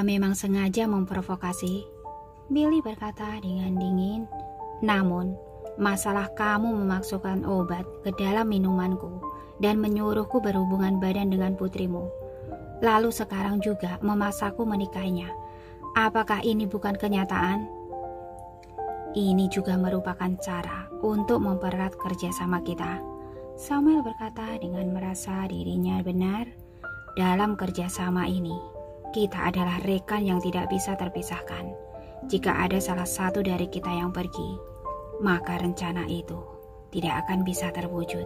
Dia memang sengaja memprovokasi, Billy berkata dengan dingin. Namun, masalah kamu memasukkan obat ke dalam minumanku dan menyuruhku berhubungan badan dengan putrimu. Lalu sekarang juga memaksakku menikahinya. Apakah ini bukan kenyataan? Ini juga merupakan cara untuk mempererat kerjasama kita. Samuel berkata dengan merasa dirinya benar. Dalam kerjasama ini, kita adalah rekan yang tidak bisa terpisahkan. Jika ada salah satu dari kita yang pergi, maka rencana itu tidak akan bisa terwujud.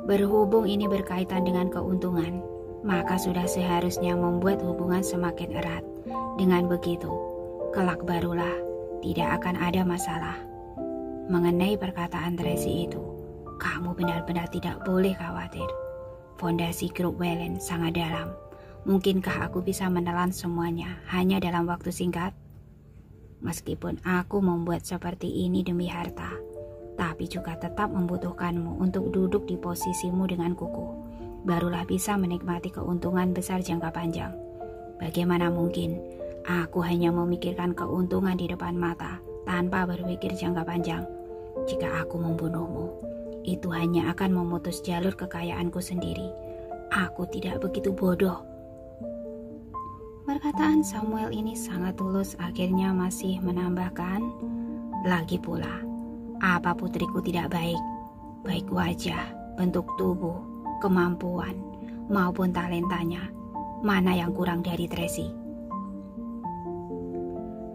Berhubung ini berkaitan dengan keuntungan, maka sudah seharusnya membuat hubungan semakin erat. Dengan begitu, kelak barulah tidak akan ada masalah. Mengenai perkataan Tracy itu, kamu benar-benar tidak boleh khawatir. Fondasi grup Wellen sangat dalam. Mungkinkah aku bisa menelan semuanya hanya dalam waktu singkat? Meskipun aku membuat seperti ini demi harta, tapi juga tetap membutuhkanmu untuk duduk di posisimu dengan kukuh. Barulah bisa menikmati keuntungan besar jangka panjang. Bagaimana mungkin aku hanya memikirkan keuntungan di depan mata tanpa berpikir jangka panjang? Jika aku membunuhmu, itu hanya akan memutus jalur kekayaanku sendiri. Aku tidak begitu bodoh. Perkataan Samuel ini sangat tulus. Akhirnya masih menambahkan, lagi pula, apa putriku tidak baik? Baik wajah, bentuk tubuh, kemampuan, maupun talentanya. Mana yang kurang dari Tracy?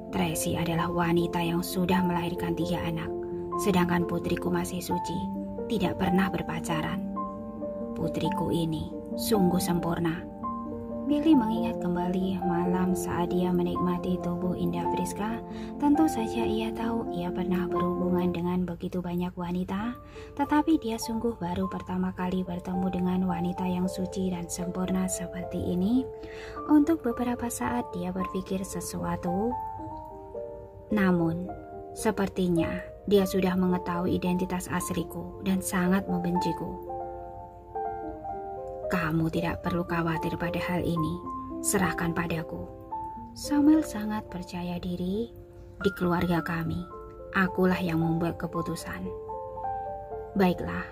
Tracy adalah wanita yang sudah melahirkan 3 anak, sedangkan putriku masih suci, tidak pernah berpacaran. Putriku ini sungguh sempurna. Billy mengingat kembali malam saat dia menikmati tubuh indah Friska. Tentu saja ia tahu ia pernah berhubungan dengan begitu banyak wanita, tetapi dia sungguh baru pertama kali bertemu dengan wanita yang suci dan sempurna seperti ini. Untuk beberapa saat dia berpikir sesuatu, namun sepertinya dia sudah mengetahui identitas asliku dan sangat membenciku. Kamu tidak perlu khawatir pada hal ini, serahkan padaku. Samuel sangat percaya diri. Di keluarga kami, akulah yang membuat keputusan. Baiklah,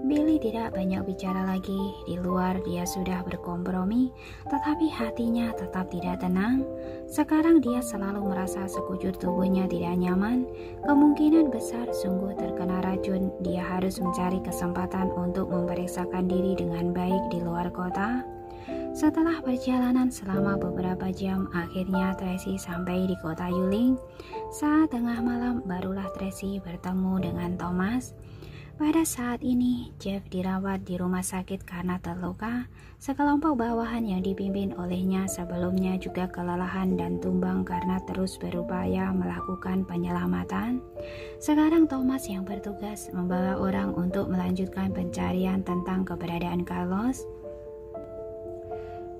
Billy tidak banyak bicara lagi. Di luar dia sudah berkompromi, tetapi hatinya tetap tidak tenang. Sekarang dia selalu merasa sekujur tubuhnya tidak nyaman. Kemungkinan besar sungguh terkena racun. Dia harus mencari kesempatan untuk memeriksakan diri dengan baik di luar kota. Setelah perjalanan selama beberapa jam, akhirnya Tracy sampai di kota Yuling. Saat tengah malam barulah Tracy bertemu dengan Thomas. Pada saat ini, Jeff dirawat di rumah sakit karena terluka. Sekelompok bawahan yang dipimpin olehnya sebelumnya juga kelelahan dan tumbang karena terus berupaya melakukan penyelamatan. Sekarang Thomas yang bertugas membawa orang untuk melanjutkan pencarian tentang keberadaan Carlos.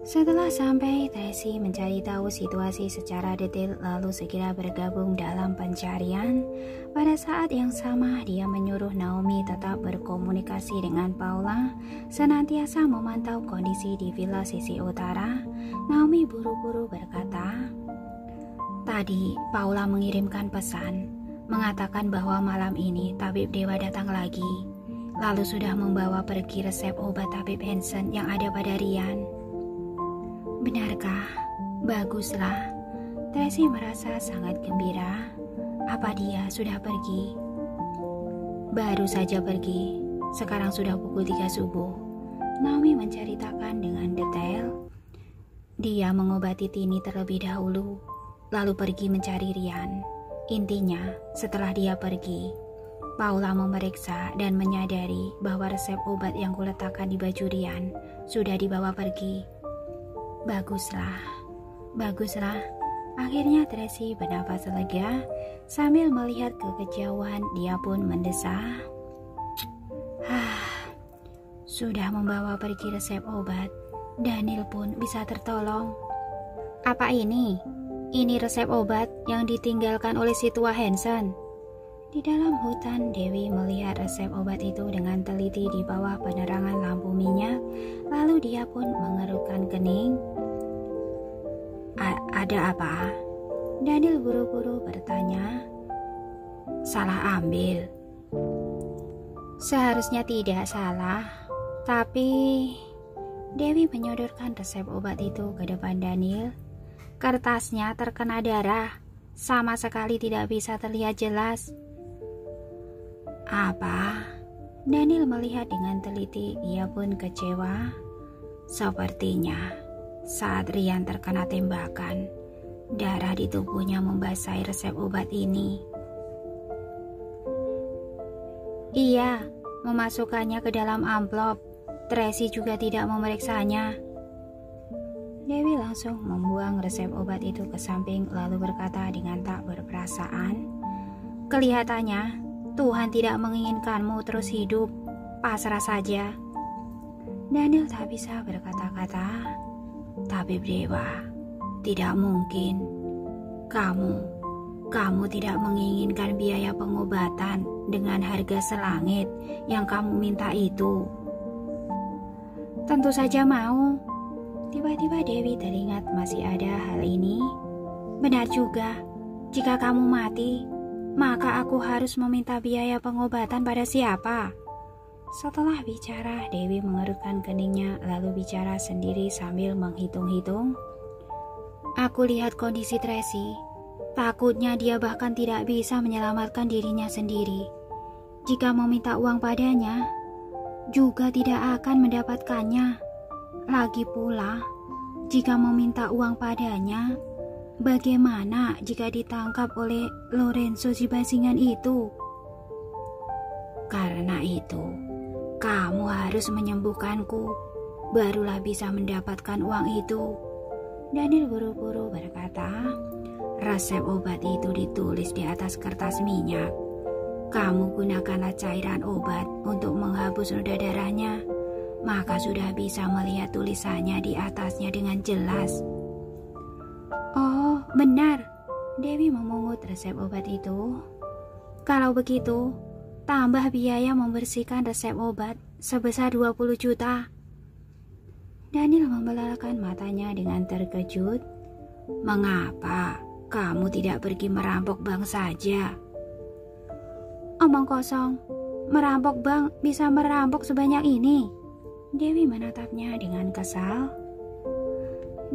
Setelah sampai, Tracy mencari tahu situasi secara detail lalu segera bergabung dalam pencarian. Pada saat yang sama, dia menyuruh Naomi tetap berkomunikasi dengan Paula, senantiasa memantau kondisi di villa sisi utara. Naomi buru-buru berkata, tadi Paula mengirimkan pesan, mengatakan bahwa malam ini tabib dewa datang lagi, lalu sudah membawa pergi resep obat tabib Hansen yang ada pada Ryan. Benarkah? Baguslah. Tracy merasa sangat gembira. Apa dia sudah pergi? Baru saja pergi. Sekarang sudah pukul 3 subuh. Naomi menceritakan dengan detail. Dia mengobati Tini terlebih dahulu, lalu pergi mencari Ryan. Intinya, setelah dia pergi, Paula memeriksa dan menyadari bahwa resep obat yang kuletakkan di baju Ryan sudah dibawa pergi. Baguslah, baguslah. Akhirnya Tracy bernafas lega sambil melihat ke kejauhan. Dia pun mendesah. Sudah membawa pergi resep obat. Daniel pun bisa tertolong. Apa ini? Ini resep obat yang ditinggalkan oleh si tua Hansen. Di dalam hutan, Dewi melihat resep obat itu dengan teliti di bawah penerangan lampu minyak. Lalu dia pun mengerutkan kening. Ada apa? Daniel buru-buru bertanya. Salah ambil. Seharusnya tidak salah, tapi Dewi menyodorkan resep obat itu ke depan Daniel. Kertasnya terkena darah, sama sekali tidak bisa terlihat jelas. Apa? Daniel melihat dengan teliti, ia pun kecewa. Sepertinya saat Rian terkena tembakan, darah di tubuhnya membasahi resep obat ini. Iya, memasukkannya ke dalam amplop. Tracy juga tidak memeriksanya. Dewi langsung membuang resep obat itu ke samping lalu berkata dengan tak berperasaan, kelihatannya Tuhan tidak menginginkanmu terus hidup. Pasrah saja. Daniel tak bisa berkata-kata. Tapi Dewa, tidak mungkin. Kamu tidak menginginkan biaya pengobatan dengan harga selangit yang kamu minta itu. Tentu saja mau. Tiba-tiba Dewi teringat masih ada hal ini. Benar juga, jika kamu mati, maka aku harus meminta biaya pengobatan pada siapa? Setelah bicara, Dewi mengerutkan keningnya lalu bicara sendiri sambil menghitung-hitung. Aku lihat kondisi Tracy. Takutnya dia bahkan tidak bisa menyelamatkan dirinya sendiri. Jika meminta uang padanya, juga tidak akan mendapatkannya. Lagi pula, jika meminta uang padanya, bagaimana jika ditangkap oleh Lorenzo si bajingan itu? Karena itu, kamu harus menyembuhkanku, barulah bisa mendapatkan uang itu. Daniel buru-buru berkata, resep obat itu ditulis di atas kertas minyak. Kamu gunakanlah cairan obat untuk menghapus noda darahnya, maka sudah bisa melihat tulisannya di atasnya dengan jelas. Oh, benar. Dewi memungut resep obat itu. Kalau begitu, tambah biaya membersihkan resep obat sebesar 20 juta. Daniel membelalkan matanya dengan terkejut. Mengapa kamu tidak pergi merampok bank saja? Omong kosong, merampok bank bisa merampok sebanyak ini. Dewi menatapnya dengan kesal.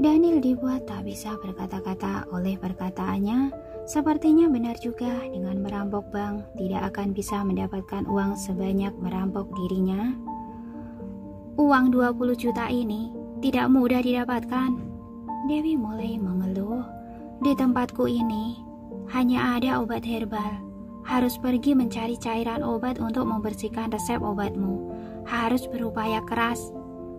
Daniel dibuat tak bisa berkata-kata oleh perkataannya. Sepertinya benar juga, dengan merampok bank tidak akan bisa mendapatkan uang sebanyak merampok dirinya. Uang 20 juta ini tidak mudah didapatkan. Dewi mulai mengeluh. Di tempatku ini hanya ada obat herbal. Harus pergi mencari cairan obat untuk membersihkan resep obatmu. Harus berupaya keras.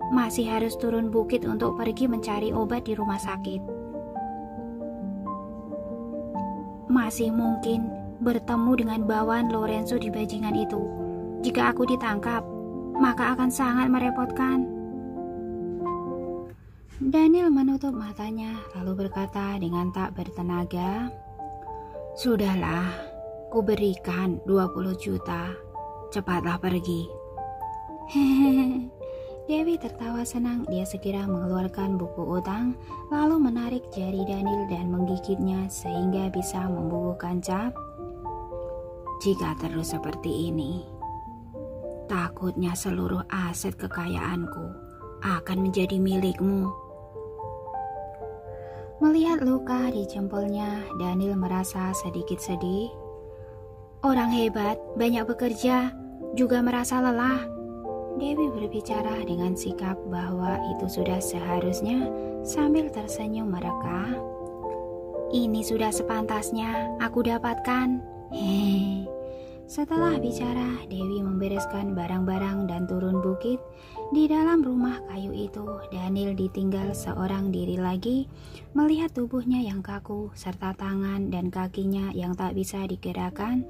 Masih harus turun bukit untuk pergi mencari obat di rumah sakit. Masih mungkin bertemu dengan bawahan Lorenzo di bajingan itu. Jika aku ditangkap, maka akan sangat merepotkan. Daniel menutup matanya lalu berkata dengan tak bertenaga, sudahlah, ku berikan 20 juta. Cepatlah pergi. Hehehe. Dewi tertawa senang. Dia segera mengeluarkan buku utang lalu menarik jari Daniel dan menggigitnya sehingga bisa membubuhkan cap. Jika terus seperti ini, takutnya seluruh aset kekayaanku akan menjadi milikmu. Melihat luka di jempolnya, Daniel merasa sedikit sedih. Orang hebat, banyak bekerja, juga merasa lelah. Dewi berbicara dengan sikap bahwa itu sudah seharusnya sambil tersenyum mereka. Ini sudah sepantasnya aku dapatkan. Hehehe. Setelah bicara, Dewi membereskan barang-barang dan turun bukit. Di dalam rumah kayu itu, Daniel ditinggal seorang diri lagi. Melihat tubuhnya yang kaku, serta tangan dan kakinya yang tak bisa digerakkan,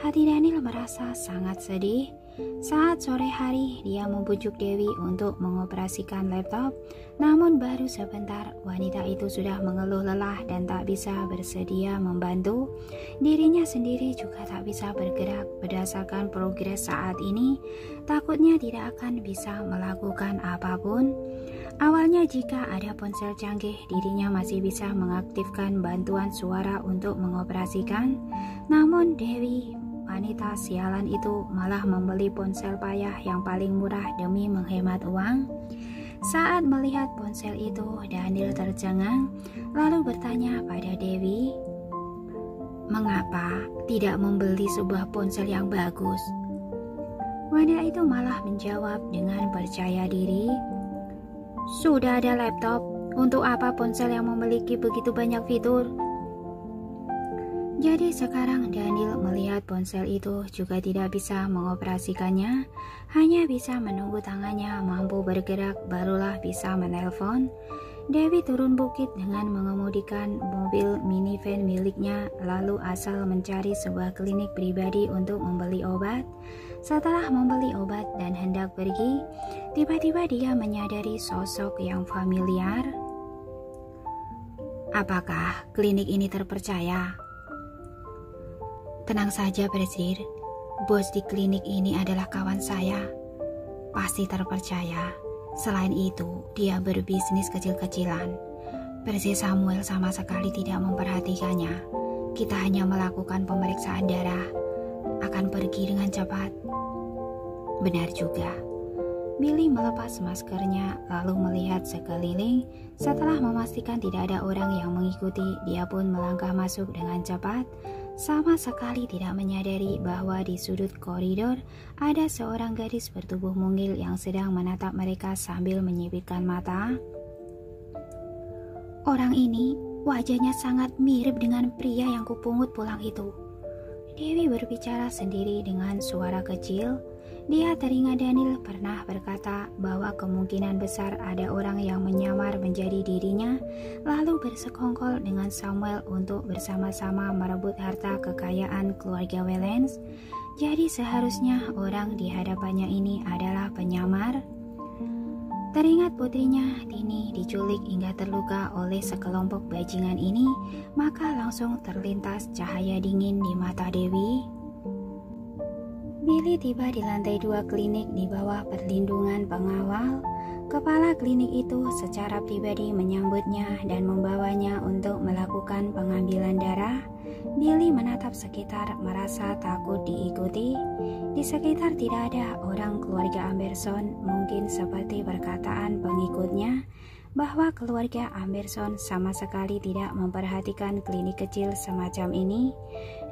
hati Daniel merasa sangat sedih. Saat sore hari, dia membujuk Dewi untuk mengoperasikan laptop. Namun baru sebentar, wanita itu sudah mengeluh lelah dan tak bisa bersedia membantu. Dirinya sendiri juga tak bisa bergerak berdasarkan progres saat ini. Takutnya tidak akan bisa melakukan apapun. Awalnya jika ada ponsel canggih, dirinya masih bisa mengaktifkan bantuan suara untuk mengoperasikan. Namun Dewi, wanita sialan itu, malah membeli ponsel payah yang paling murah demi menghemat uang. Saat melihat ponsel itu, Daniel tercengang, lalu bertanya pada Dewi, "Mengapa tidak membeli sebuah ponsel yang bagus?" Wanita itu malah menjawab dengan percaya diri, "Sudah ada laptop, untuk apa ponsel yang memiliki begitu banyak fitur?" Jadi sekarang Daniel melihat ponsel itu juga tidak bisa mengoperasikannya, hanya bisa menunggu tangannya mampu bergerak barulah bisa menelpon. Dewi turun bukit dengan mengemudikan mobil minivan miliknya, lalu asal mencari sebuah klinik pribadi untuk membeli obat. Setelah membeli obat dan hendak pergi, tiba-tiba dia menyadari sosok yang familiar. "Apakah klinik ini terpercaya?" "Tenang saja, Brazir. Bos di klinik ini adalah kawan saya. Pasti terpercaya. Selain itu, dia berbisnis kecil-kecilan. Brazir Samuel sama sekali tidak memperhatikannya. Kita hanya melakukan pemeriksaan darah. Akan pergi dengan cepat." "Benar juga." Billy melepas maskernya lalu melihat sekeliling. Setelah memastikan tidak ada orang yang mengikuti, dia pun melangkah masuk dengan cepat. Sama sekali tidak menyadari bahwa di sudut koridor ada seorang gadis bertubuh mungil yang sedang menatap mereka sambil menyipitkan mata. "Orang ini wajahnya sangat mirip dengan pria yang kupungut pulang itu." Dewi berbicara sendiri dengan suara kecil. Dia teringat Daniel pernah berkata bahwa kemungkinan besar ada orang yang menyamar menjadi dirinya, lalu bersekongkol dengan Samuel untuk bersama-sama merebut harta kekayaan keluarga Wellens. Jadi seharusnya orang di hadapannya ini adalah penyamar. Teringat putrinya Tini diculik hingga terluka oleh sekelompok bajingan ini, maka langsung terlintas cahaya dingin di mata Dewi. Billy tiba di lantai 2 klinik di bawah perlindungan pengawal. Kepala klinik itu secara pribadi menyambutnya dan membawanya untuk melakukan pengambilan darah. Billy menatap sekitar merasa takut diikuti. Di sekitar tidak ada orang keluarga Amberson, mungkin seperti perkataan pengikutnya bahwa keluarga Amberson sama sekali tidak memperhatikan klinik kecil semacam ini.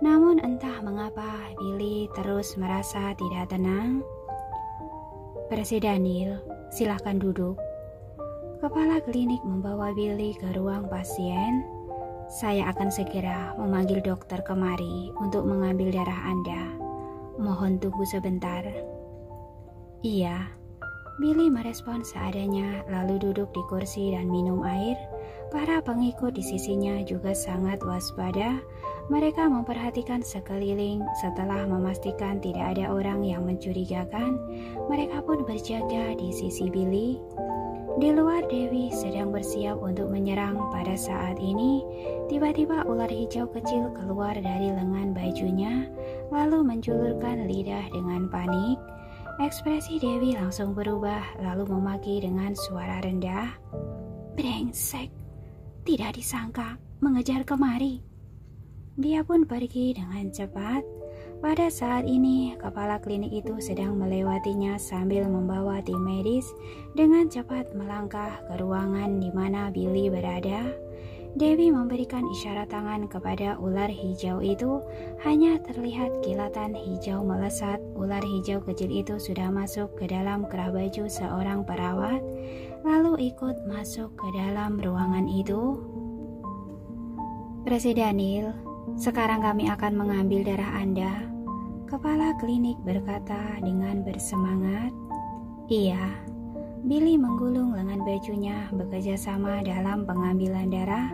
Namun entah mengapa Billy terus merasa tidak tenang. "Presiden Daniel, silahkan duduk." Kepala klinik membawa Billy ke ruang pasien. "Saya akan segera memanggil dokter kemari untuk mengambil darah Anda. Mohon tunggu sebentar." "Iya." Billy merespon seadanya lalu duduk di kursi dan minum air. Para pengikut di sisinya juga sangat waspada. Mereka memperhatikan sekeliling. Setelah memastikan tidak ada orang yang mencurigakan, mereka pun berjaga di sisi Billy. Di luar, Dewi sedang bersiap untuk menyerang. Pada saat ini, tiba-tiba ular hijau kecil keluar dari lengan bajunya, lalu menjulurkan lidah dengan panik. Ekspresi Dewi langsung berubah, lalu memaki dengan suara rendah, "Brengsek, tidak disangka mengejar kemari." Dia pun pergi dengan cepat. Pada saat ini, kepala klinik itu sedang melewatinya sambil membawa tim medis dengan cepat melangkah ke ruangan di mana Billy berada. Dewi memberikan isyarat tangan kepada ular hijau itu. Hanya terlihat kilatan hijau melesat. Ular hijau kecil itu sudah masuk ke dalam kerah baju seorang perawat, lalu ikut masuk ke dalam ruangan itu. "Presiden Daniel, sekarang kami akan mengambil darah Anda." Kepala klinik berkata dengan bersemangat. "Iya." Billy menggulung lengan bajunya bekerja sama dalam pengambilan darah.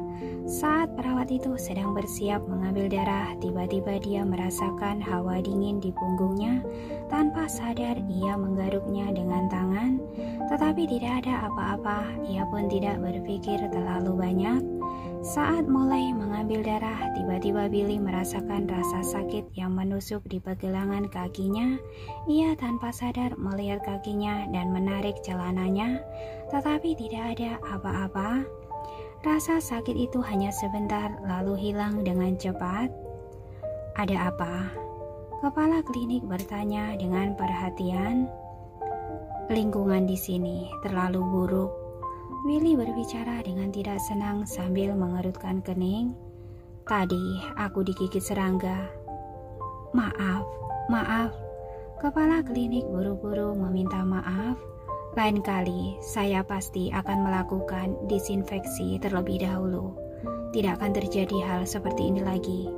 Saat perawat itu sedang bersiap mengambil darah, tiba-tiba dia merasakan hawa dingin di punggungnya. Tanpa sadar ia menggaruknya dengan tangan, tetapi tidak ada apa-apa. Ia pun tidak berpikir terlalu banyak. Saat mulai mengambil darah, tiba-tiba Billy merasakan rasa sakit yang menusuk di pergelangan kakinya. Ia tanpa sadar melihat kakinya dan menarik celananya, tetapi tidak ada apa-apa. Rasa sakit itu hanya sebentar lalu hilang dengan cepat. Ada apa? Kepala klinik bertanya dengan perhatian. Lingkungan di sini terlalu buruk. Willy berbicara dengan tidak senang sambil mengerutkan kening. Tadi aku digigit serangga. Maaf. Kepala klinik buru-buru meminta maaf. Lain kali saya pasti akan melakukan disinfeksi terlebih dahulu. Tidak akan terjadi hal seperti ini lagi.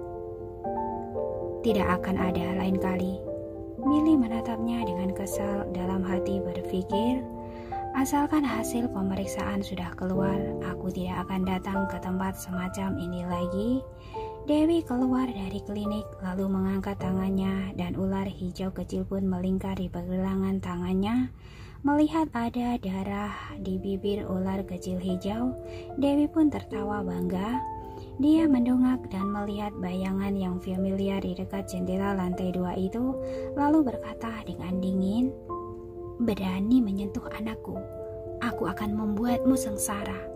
Tidak akan ada lain kali. Willy menatapnya dengan kesal, dalam hati berpikir, asalkan hasil pemeriksaan sudah keluar, aku tidak akan datang ke tempat semacam ini lagi. Dewi keluar dari klinik lalu mengangkat tangannya dan ular hijau kecil pun melingkar di pergelangan tangannya. Melihat ada darah di bibir ular kecil hijau, Dewi pun tertawa bangga. Dia mendongak dan melihat bayangan yang familiar di dekat jendela lantai 2 itu, lalu berkata dengan dingin, "Berani menyentuh anakku, aku akan membuatmu sengsara."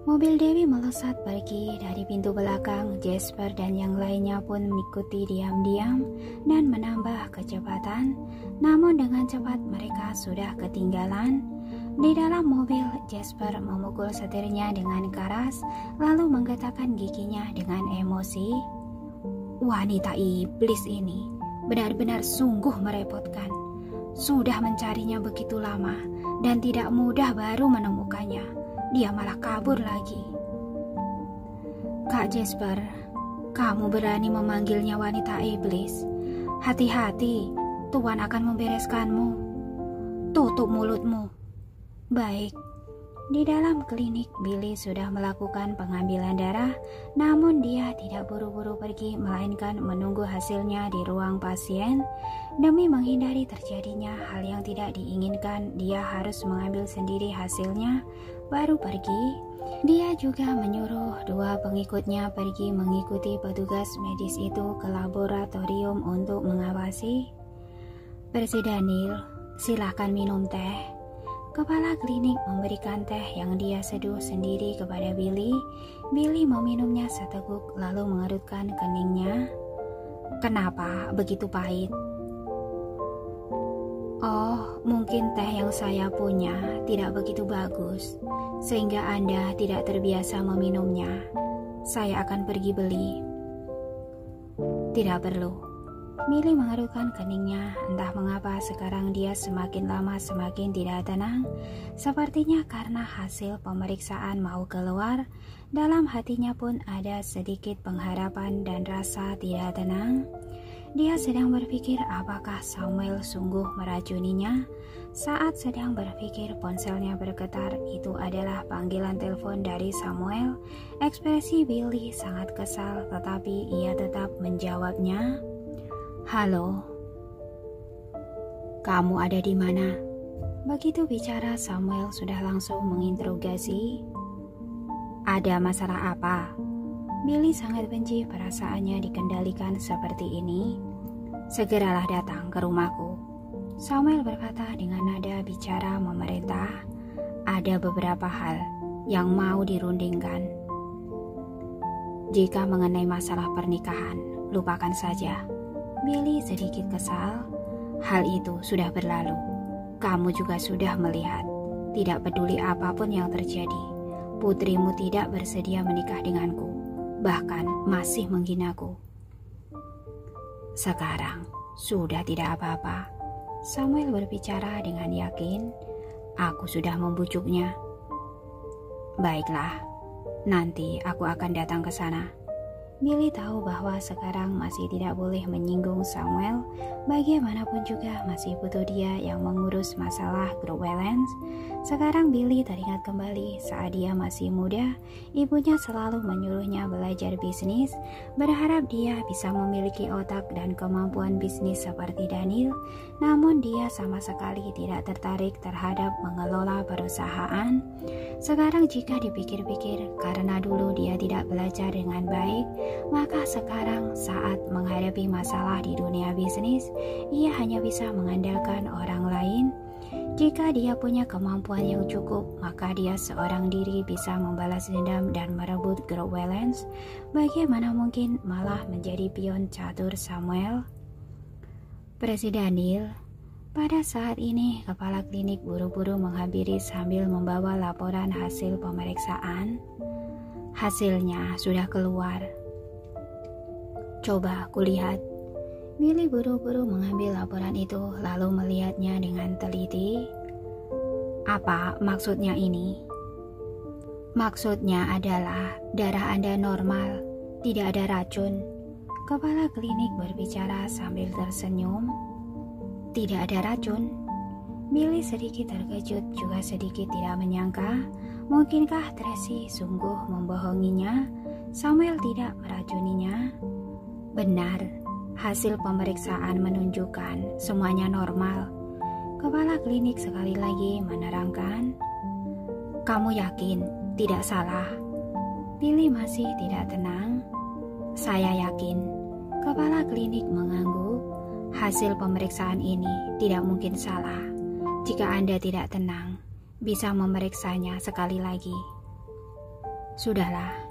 Mobil Dewi melesat pergi dari pintu belakang. Jasper dan yang lainnya pun mengikuti diam-diam dan menambah kecepatan. Namun dengan cepat mereka sudah ketinggalan. Di dalam mobil, Jasper memukul setirnya dengan keras, lalu menggetakkan giginya dengan emosi. Wanita iblis ini benar-benar sungguh merepotkan. Sudah mencarinya begitu lama dan tidak mudah baru menemukannya. Dia malah kabur lagi. Kak Jasper, kamu berani memanggilnya wanita iblis. Hati-hati, Tuan akan membereskanmu. Tutup mulutmu. Baik. Di dalam klinik, Billy sudah melakukan pengambilan darah, namun dia tidak buru-buru pergi, melainkan menunggu hasilnya di ruang pasien. Demi menghindari terjadinya hal yang tidak diinginkan, dia harus mengambil sendiri hasilnya, baru pergi. Dia juga menyuruh 2 pengikutnya pergi mengikuti petugas medis itu ke laboratorium untuk mengawasi. Presiden Neil, silakan minum teh. Kepala klinik memberikan teh yang dia seduh sendiri kepada Billy. Billy meminumnya seteguk lalu mengerutkan keningnya. Kenapa begitu pahit? Oh, mungkin teh yang saya punya tidak begitu bagus, sehingga Anda tidak terbiasa meminumnya. Saya akan pergi beli. Tidak perlu. Billy mengerutkan keningnya. Entah mengapa sekarang dia semakin lama semakin tidak tenang. Sepertinya karena hasil pemeriksaan mau keluar. Dalam hatinya pun ada sedikit pengharapan dan rasa tidak tenang. Dia sedang berpikir apakah Samuel sungguh meracuninya. Saat sedang berpikir, ponselnya bergetar. Itu adalah panggilan telepon dari Samuel. Ekspresi Billy sangat kesal, tetapi ia tetap menjawabnya. Halo, kamu ada di mana? Begitu bicara, Samuel sudah langsung menginterogasi. Ada masalah apa? Billy sangat benci perasaannya dikendalikan seperti ini. Segeralah datang ke rumahku. Samuel berkata dengan nada bicara memerintah. Ada beberapa hal yang mau dirundingkan. Jika mengenai masalah pernikahan, lupakan saja. Billy sedikit kesal. Hal itu sudah berlalu. Kamu juga sudah melihat. Tidak peduli apapun yang terjadi, putrimu tidak bersedia menikah denganku, bahkan masih menghinaku. Sekarang sudah tidak apa-apa. Samuel berbicara dengan yakin. Aku sudah membujuknya. Baiklah, nanti aku akan datang ke sana. Billy tahu bahwa sekarang masih tidak boleh menyinggung Samuel. Bagaimanapun juga masih butuh dia yang mengurus masalah grup Waylands. Sekarang Billy teringat kembali saat dia masih muda, ibunya selalu menyuruhnya belajar bisnis, berharap dia bisa memiliki otak dan kemampuan bisnis seperti Daniel. Namun dia sama sekali tidak tertarik terhadap mengelola perusahaan. Sekarang jika dipikir-pikir, karena dulu dia tidak belajar dengan baik, maka sekarang saat menghadapi masalah di dunia bisnis, ia hanya bisa mengandalkan orang lain. Jika dia punya kemampuan yang cukup, maka dia seorang diri bisa membalas dendam dan merebut grup Waylands. Bagaimana mungkin malah menjadi pion catur Samuel? Presiden Daniel. Pada saat ini, kepala klinik buru-buru menghampiri sambil membawa laporan hasil pemeriksaan. Hasilnya sudah keluar. Coba kulihat. Billy buru-buru mengambil laporan itu lalu melihatnya dengan teliti. Apa maksudnya ini? Maksudnya adalah darah Anda normal, tidak ada racun. Kepala klinik berbicara sambil tersenyum. Tidak ada racun. Billy sedikit terkejut juga sedikit tidak menyangka. Mungkinkah Tracy sungguh membohonginya? Samuel tidak meracuninya. Benar, hasil pemeriksaan menunjukkan semuanya normal. Kepala klinik sekali lagi menerangkan. Kamu yakin tidak salah? Billy masih tidak tenang. Saya yakin. Kepala klinik mengangguk. Hasil pemeriksaan ini tidak mungkin salah. Jika Anda tidak tenang, bisa memeriksanya sekali lagi. Sudahlah.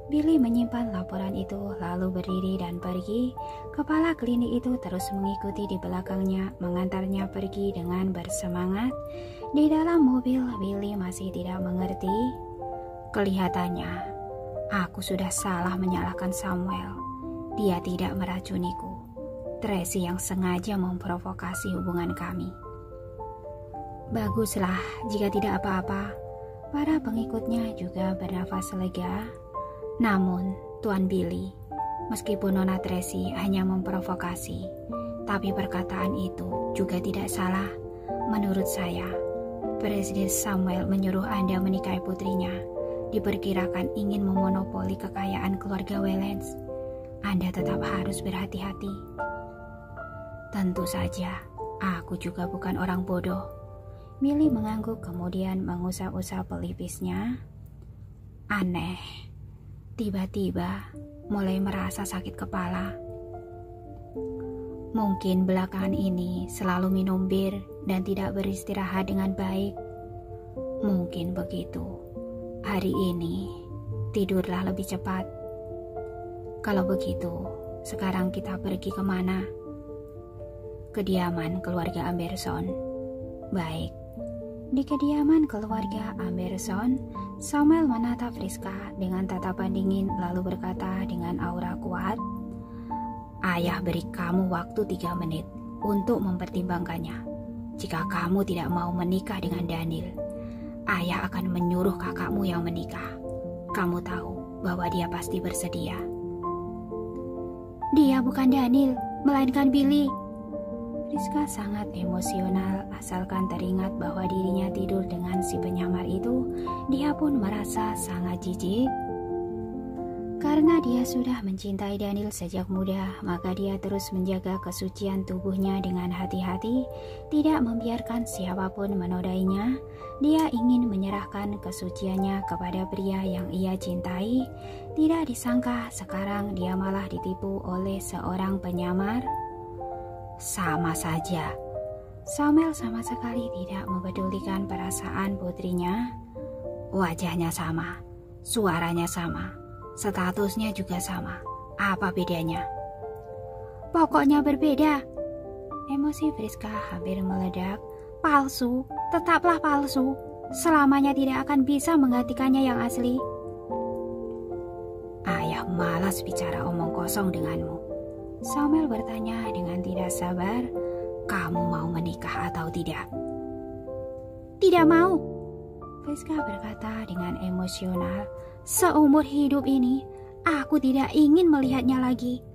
Billy menyimpan laporan itu lalu berdiri dan pergi. Kepala klinik itu terus mengikuti di belakangnya, mengantarnya pergi dengan bersemangat. Di dalam mobil, Billy masih tidak mengerti. Kelihatannya, aku sudah salah menyalahkan Samuel. Dia tidak meracuniku. Tracy yang sengaja memprovokasi hubungan kami. Baguslah jika tidak apa-apa. Para pengikutnya juga bernafas lega. Namun, Tuan Billy, meskipun Nona Tracy hanya memprovokasi, tapi perkataan itu juga tidak salah. Menurut saya, Presiden Samuel menyuruh Anda menikahi putrinya. Diperkirakan ingin memonopoli kekayaan keluarga Waylands. Anda tetap harus berhati-hati. Tentu saja, aku juga bukan orang bodoh. Billy mengangguk kemudian mengusap-usap pelipisnya. Aneh. Tiba-tiba mulai merasa sakit kepala. Mungkin belakangan ini selalu minum bir dan tidak beristirahat dengan baik. Mungkin begitu. Hari ini tidurlah lebih cepat. Kalau begitu, sekarang kita pergi kemana? Kediaman keluarga Amberson. Baik. Di kediaman keluarga Amberson, Samuel menatap Friska dengan tatapan dingin lalu berkata dengan aura kuat, Ayah beri kamu waktu 3 menit untuk mempertimbangkannya. Jika kamu tidak mau menikah dengan Daniel, Ayah akan menyuruh kakakmu yang menikah. Kamu tahu bahwa dia pasti bersedia. Dia bukan Daniel, melainkan Billy. Friska sangat emosional asalkan teringat bahwa dirinya tidur dengan si penyamar itu. Dia pun merasa sangat jijik. Karena dia sudah mencintai Daniel sejak muda, maka dia terus menjaga kesucian tubuhnya dengan hati-hati, tidak membiarkan siapapun menodainya. Dia ingin menyerahkan kesuciannya kepada pria yang ia cintai. Tidak disangka sekarang dia malah ditipu oleh seorang penyamar. Sama saja. Samuel sama sekali tidak mempedulikan perasaan putrinya. Wajahnya sama, suaranya sama, statusnya juga sama. Apa bedanya? Pokoknya berbeda. Emosi Friska hampir meledak. Palsu, tetaplah palsu. Selamanya tidak akan bisa menggantikannya yang asli. Ayah malas bicara omong kosong denganmu. Samuel bertanya dengan tidak sabar, kamu mau menikah atau tidak? Tidak mau, Friska berkata dengan emosional. Seumur hidup ini, Aku tidak ingin melihatnya lagi.